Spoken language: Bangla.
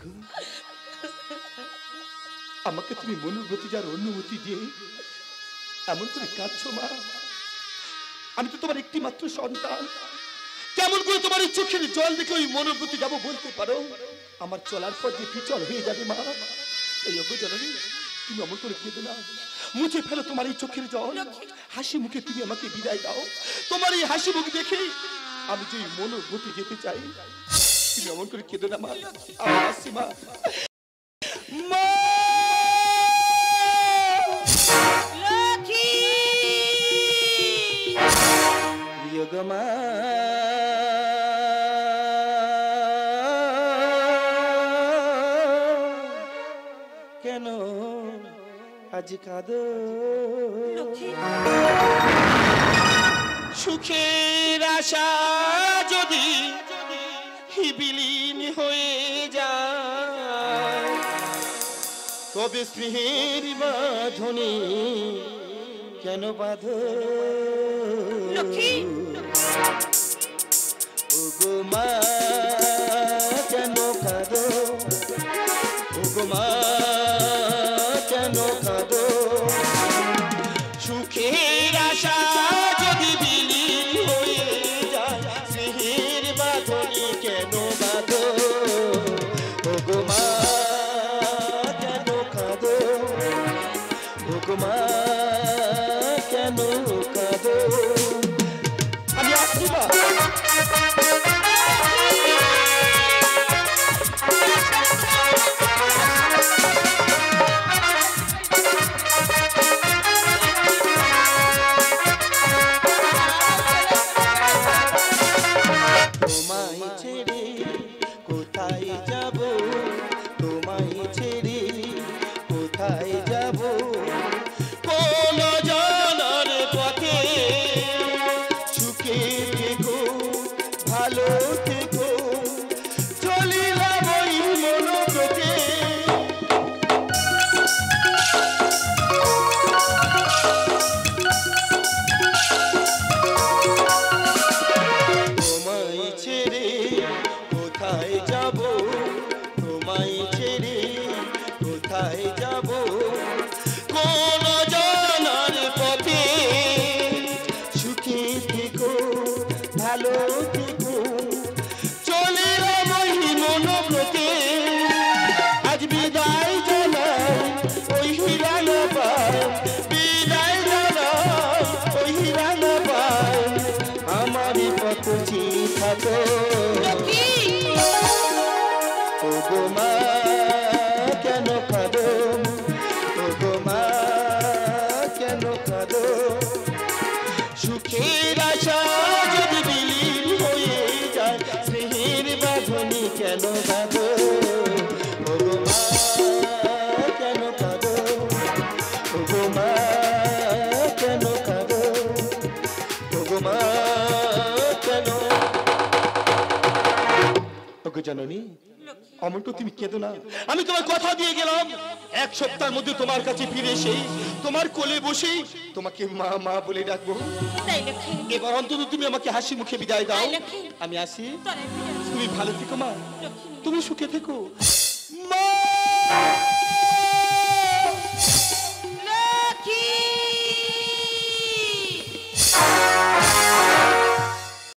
গো, আমাকে তুমি মনের প্রতি যার অনুমতি দিয়ে এমন করে কাঁদছো মা। আমি তো তোমার একটি মাত্র সন্তান, কেমন করে তোমার এই চোখের জল দেখে ওই মনের প্রতি যাবো বলতে পারো? আমার চলার পর যে পিছল হয়ে যাবে মা। এই অজ্ঞ জননী, তুমি অমন করে কেঁদো না, মুছে ফেলো তোমার এই চোখের জল, হাসি মুখে তুমি আমাকে বিদায় দাও। তোমার এই হাসি মুখ দেখে আমি যে মনের প্রতি যেতে চাই, তুমি অমন করে কেঁদো না মা। আমি আসছি মা। মা মা কেন আজ কাঁদো? সুখের আশা যদি বিলীন হয়ে যায়, তবে স্নেহের বাঁধনে কেন বাঁধো? ওগো মা কেন কাঁদো? ওগো মা কেন কাঁদো? সুখের আশা যদি বিলীন হয়ে যায়, স্নেহের বাঁধনে কেন বাঁধো? ওগো মা কেন কাঁদো? ওগো মা কেন কাঁদো? আমি আসছি মা। তোমায় ছেড়ে কোথায় যাব? তোমায় ছেড়ে কোথায় যাব? কোন জানার পথে সুখে থেকো, ভালো থেকো, চলিলাম ওই মনোব্রতে। তোমায় ছেড়ে কোথায় যাব? তোমায় ছেড়ে কোথায় যাব? কোন জানার পথে সুখে থেকো, ভালো থেকো, চলিলাম ওই মনোব্রতে। আজ বিদায় জানাই ওই হিরানো পায়, বিদায় জানাই ওই হিরানো পায়, আমারই পথ চিঠাতো। ওগো মা কেন কাঁদো? ওগো মা কেন কাঁদো? সুখের আশা যদি বিলীন হয়ে যায়, স্নেহের বাঁধনে কেন বাঁধো? ওগো মা কেন কাঁদো? ওগো মা কেন কাঁদো? ওগো মা কেন? ওগো জননী, অমন তো তুমি কেঁদো না। আমি তোমার কথা দিয়ে গেলাম, এক সপ্তাহের মধ্যে তোমার কাছে ফিরে এসে তোমার কোলে বসে তোমাকে মা মা বলে ডাকবো। এবার অন্তত তুমি আমাকে হাসি মুখে বিদায় দাও। আমি আসি, তুমি ভালো থেকো মা, তুমি সুখে থেকো মা।